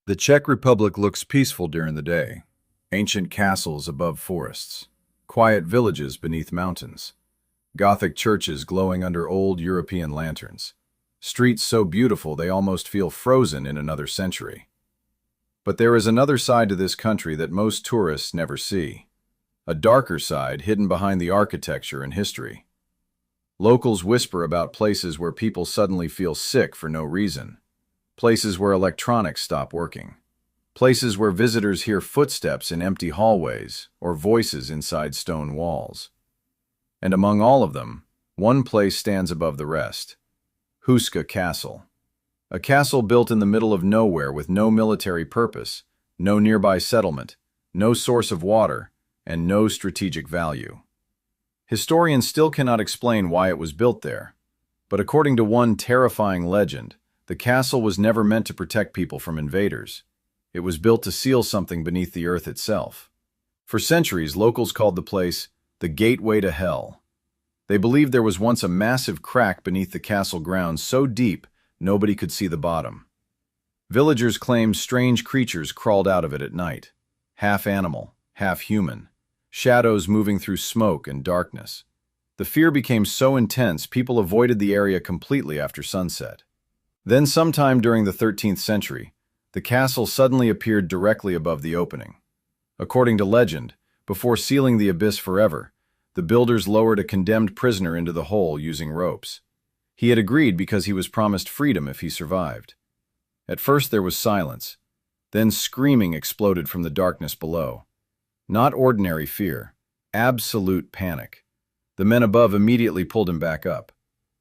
The Czech Republic looks peaceful during the day. Ancient castles above forests, quiet villages beneath mountains, Gothic churches glowing under old European lanterns, streets so beautiful they almost feel frozen in another century. But there is another side to this country that most tourists never see, a darker side hidden behind the architecture and history. Locals whisper about places where people suddenly feel sick for no reason, places where electronics stop working, places where visitors hear footsteps in empty hallways or voices inside stone walls. And among all of them, one place stands above the rest: Huska Castle. A castle built in the middle of nowhere with no military purpose, no nearby settlement, no source of water, and no strategic value. Historians still cannot explain why it was built there, but according to one terrifying legend, the castle was never meant to protect people from invaders. It was built to seal something beneath the earth itself. For centuries, locals called the place the Gateway to Hell. They believed there was once a massive crack beneath the castle grounds so deep nobody could see the bottom. Villagers claimed strange creatures crawled out of it at night, half animal, half human, shadows moving through smoke and darkness. The fear became so intense people avoided the area completely after sunset. Then sometime during the 13th century, the castle suddenly appeared directly above the opening. According to legend, before sealing the abyss forever, the builders lowered a condemned prisoner into the hole using ropes. He had agreed because he was promised freedom if he survived. At first there was silence. Then screaming exploded from the darkness below. Not ordinary fear, absolute panic. The men above immediately pulled him back up.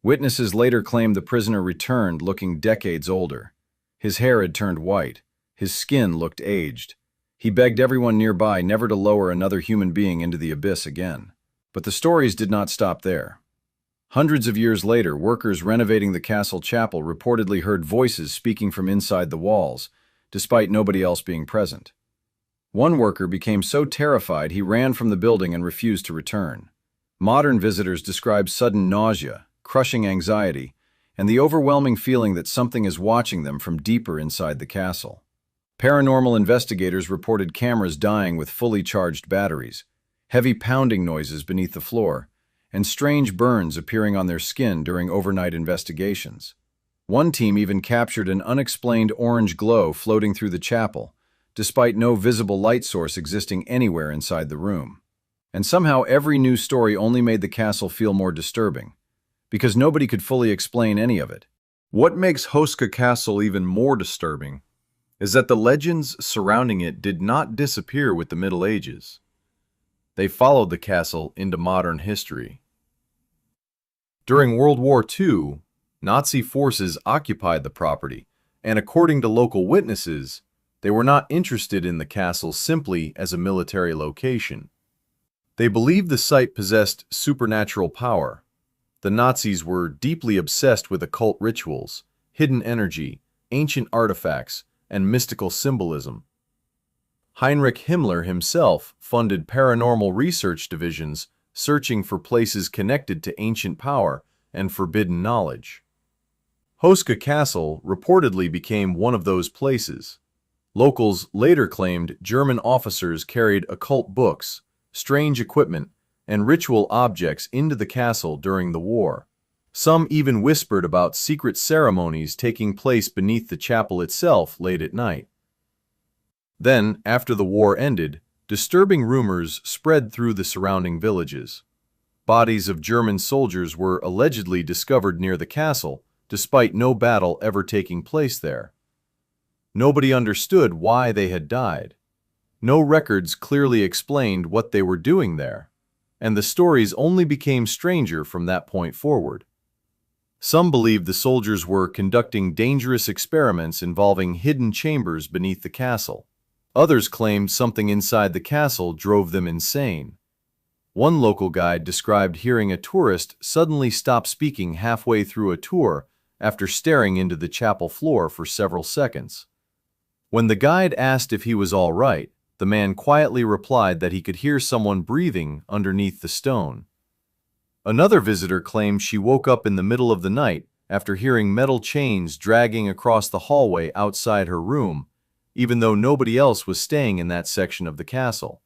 Witnesses later claimed the prisoner returned looking decades older. His hair had turned white. His skin looked aged. He begged everyone nearby never to lower another human being into the abyss again. But the stories did not stop there. Hundreds of years later, workers renovating the castle chapel reportedly heard voices speaking from inside the walls, despite nobody else being present. One worker became so terrified he ran from the building and refused to return. Modern visitors describe sudden nausea, crushing anxiety, and the overwhelming feeling that something is watching them from deeper inside the castle. Paranormal investigators reported cameras dying with fully charged batteries, heavy pounding noises beneath the floor, and strange burns appearing on their skin during overnight investigations. One team even captured an unexplained orange glow floating through the chapel, despite no visible light source existing anywhere inside the room. And somehow every new story only made the castle feel more disturbing, because nobody could fully explain any of it. What makes Huska Castle even more disturbing is that the legends surrounding it did not disappear with the Middle Ages. They followed the castle into modern history. During World War II, Nazi forces occupied the property, and according to local witnesses, they were not interested in the castle simply as a military location. They believed the site possessed supernatural power. The Nazis were deeply obsessed with occult rituals, hidden energy, ancient artifacts, and mystical symbolism. Heinrich Himmler himself funded paranormal research divisions searching for places connected to ancient power and forbidden knowledge. Huska Castle reportedly became one of those places. Locals later claimed German officers carried occult books, strange equipment, and ritual objects into the castle during the war. Some even whispered about secret ceremonies taking place beneath the chapel itself late at night. Then, after the war ended, disturbing rumors spread through the surrounding villages. Bodies of German soldiers were allegedly discovered near the castle, despite no battle ever taking place there. Nobody understood why they had died. No records clearly explained what they were doing there, and the stories only became stranger from that point forward. Some believed the soldiers were conducting dangerous experiments involving hidden chambers beneath the castle. Others claimed something inside the castle drove them insane. One local guide described hearing a tourist suddenly stop speaking halfway through a tour after staring into the chapel floor for several seconds. When the guide asked if he was all right, the man quietly replied that he could hear someone breathing underneath the stone. Another visitor claimed she woke up in the middle of the night after hearing metal chains dragging across the hallway outside her room, even though nobody else was staying in that section of the castle.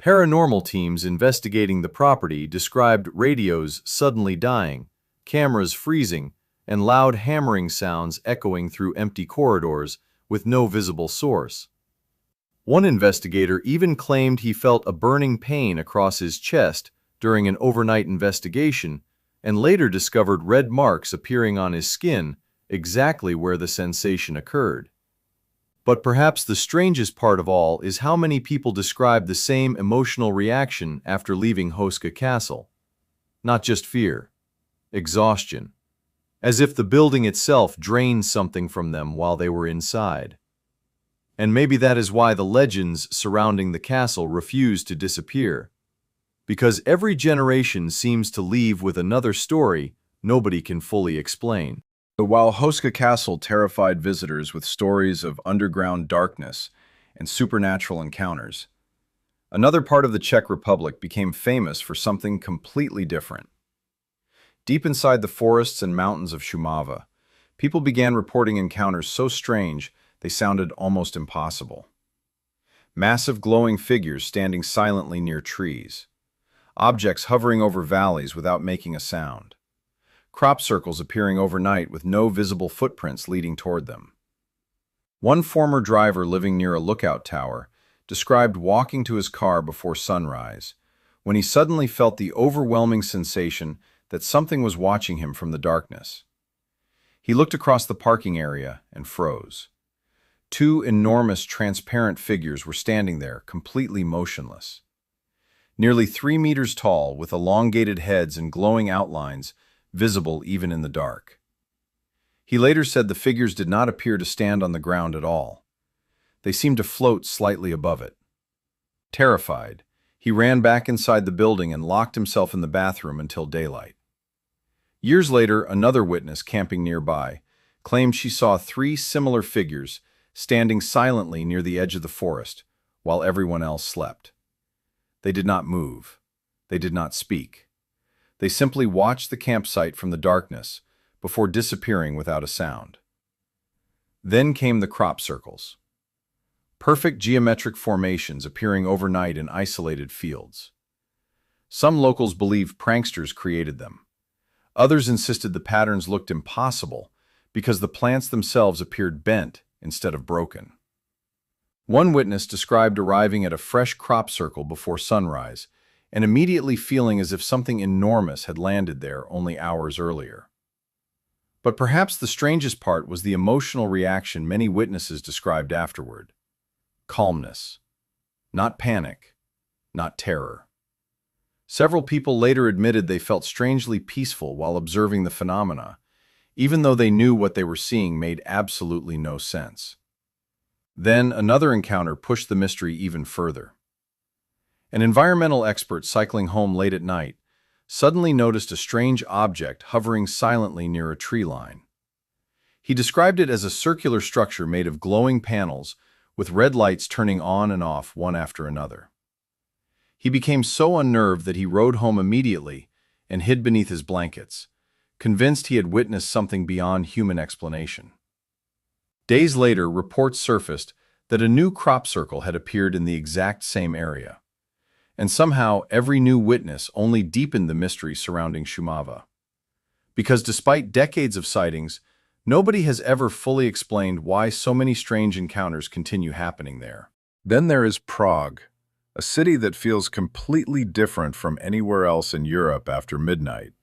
Paranormal teams investigating the property described radios suddenly dying, cameras freezing, and loud hammering sounds echoing through empty corridors with no visible source. One investigator even claimed he felt a burning pain across his chest during an overnight investigation, and later discovered red marks appearing on his skin exactly where the sensation occurred. But perhaps the strangest part of all is how many people describe the same emotional reaction after leaving Hoska Castle. Not just fear, exhaustion, as if the building itself drained something from them while they were inside. And maybe that is why the legends surrounding the castle refuse to disappear, because every generation seems to leave with another story nobody can fully explain. So while Hoska Castle terrified visitors with stories of underground darkness and supernatural encounters, another part of the Czech Republic became famous for something completely different. Deep inside the forests and mountains of Šumava, people began reporting encounters so strange they sounded almost impossible. Massive glowing figures standing silently near trees, objects hovering over valleys without making a sound, crop circles appearing overnight with no visible footprints leading toward them. One former driver living near a lookout tower described walking to his car before sunrise, when he suddenly felt the overwhelming sensation that something was watching him from the darkness. He looked across the parking area and froze. Two enormous, transparent figures were standing there, completely motionless. Nearly 3 meters tall, with elongated heads and glowing outlines, visible even in the dark. He later said the figures did not appear to stand on the ground at all. They seemed to float slightly above it. Terrified, he ran back inside the building and locked himself in the bathroom until daylight. Years later, another witness camping nearby claimed she saw 3 similar figures standing silently near the edge of the forest while everyone else slept. They did not move. They did not speak. They simply watched the campsite from the darkness before disappearing without a sound. Then came the crop circles. Perfect geometric formations appearing overnight in isolated fields. Some locals believe pranksters created them. Others insisted the patterns looked impossible because the plants themselves appeared bent instead of broken. One witness described arriving at a fresh crop circle before sunrise and immediately feeling as if something enormous had landed there only hours earlier. But perhaps the strangest part was the emotional reaction many witnesses described afterward. Calmness. Not panic. Not terror. Several people later admitted they felt strangely peaceful while observing the phenomena, even though they knew what they were seeing made absolutely no sense. Then another encounter pushed the mystery even further. An environmental expert cycling home late at night suddenly noticed a strange object hovering silently near a tree line. He described it as a circular structure made of glowing panels with red lights turning on and off one after another. He became so unnerved that he rode home immediately and hid beneath his blankets, convinced he had witnessed something beyond human explanation. Days later, reports surfaced that a new crop circle had appeared in the exact same area. And somehow, every new witness only deepened the mystery surrounding Šumava. Because despite decades of sightings, nobody has ever fully explained why so many strange encounters continue happening there. Then there is Prague, a city that feels completely different from anywhere else in Europe after midnight.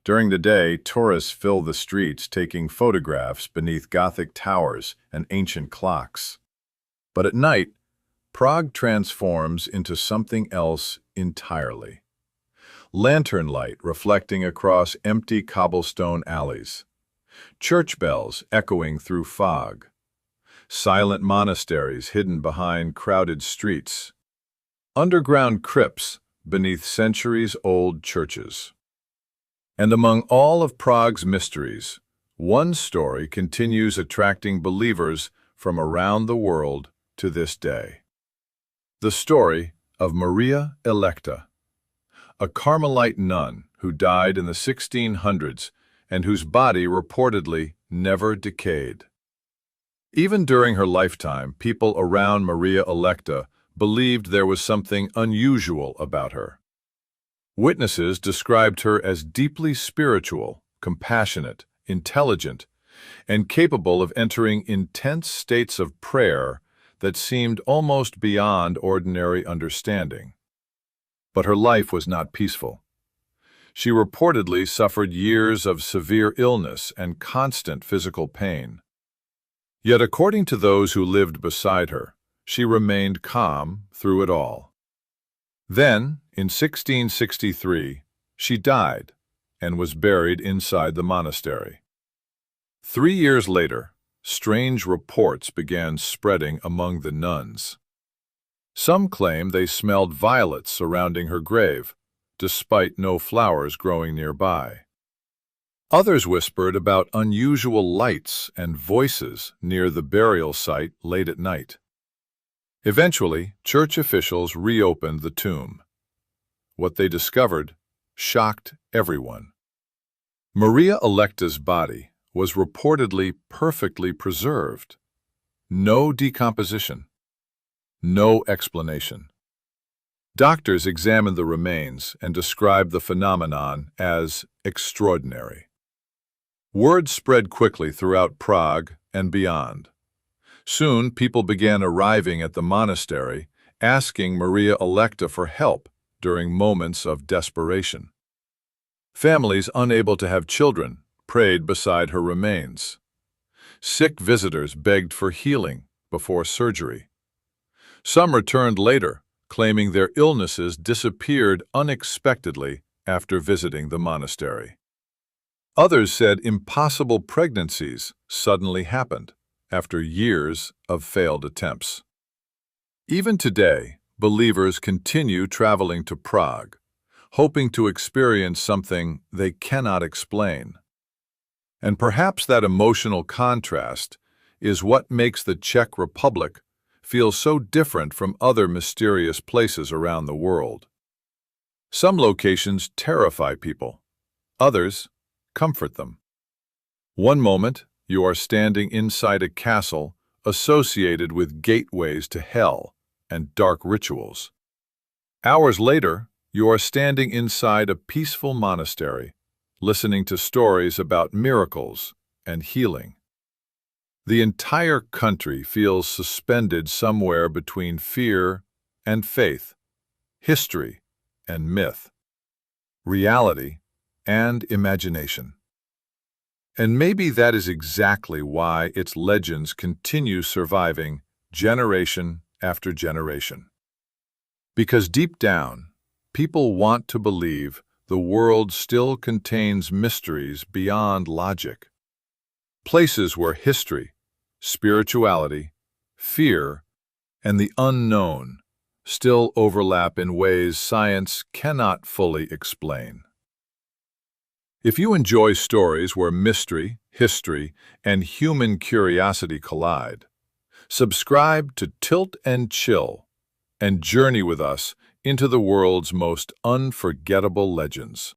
During the day, tourists fill the streets taking photographs beneath Gothic towers and ancient clocks. But at night, Prague transforms into something else entirely. Lantern light reflecting across empty cobblestone alleys. Church bells echoing through fog. Silent monasteries hidden behind crowded streets. Underground crypts beneath centuries-old churches. And among all of Prague's mysteries, one story continues attracting believers from around the world to this day. The story of Maria Electa, a Carmelite nun who died in the 1600s and whose body reportedly never decayed. Even during her lifetime, people around Maria Electa believed there was something unusual about her. Witnesses described her as deeply spiritual, compassionate, intelligent, and capable of entering intense states of prayer that seemed almost beyond ordinary understanding. But her life was not peaceful. She reportedly suffered years of severe illness and constant physical pain. Yet according to those who lived beside her, she remained calm through it all. Then, in 1663, she died and was buried inside the monastery. 3 years later, strange reports began spreading among the nuns. Some claim they smelled violets surrounding her grave, despite no flowers growing nearby. Others whispered about unusual lights and voices near the burial site late at night. Eventually, church officials reopened the tomb. What they discovered shocked everyone. Maria Electa's body was reportedly perfectly preserved. No decomposition. No explanation. Doctors examined the remains and described the phenomenon as extraordinary. Word spread quickly throughout Prague and beyond. Soon, people began arriving at the monastery, asking Maria Electa for help during moments of desperation. Families unable to have children prayed beside her remains. Sick visitors begged for healing before surgery. Some returned later, claiming their illnesses disappeared unexpectedly after visiting the monastery. Others said impossible pregnancies suddenly happened after years of failed attempts. Even today, believers continue traveling to Prague, hoping to experience something they cannot explain. And perhaps that emotional contrast is what makes the Czech Republic feel so different from other mysterious places around the world. Some locations terrify people, others comfort them. One moment, you are standing inside a castle associated with gateways to hell and dark rituals. Hours later, you are standing inside a peaceful monastery, listening to stories about miracles and healing. The entire country feels suspended somewhere between fear and faith, history and myth, reality and imagination. And maybe that is exactly why its legends continue surviving generation after generation. Because deep down, people want to believe the world still contains mysteries beyond logic. Places where history, spirituality, fear, and the unknown still overlap in ways science cannot fully explain. If you enjoy stories where mystery, history, and human curiosity collide, subscribe to Tilt and Chill and journey with us into the world's most unforgettable legends.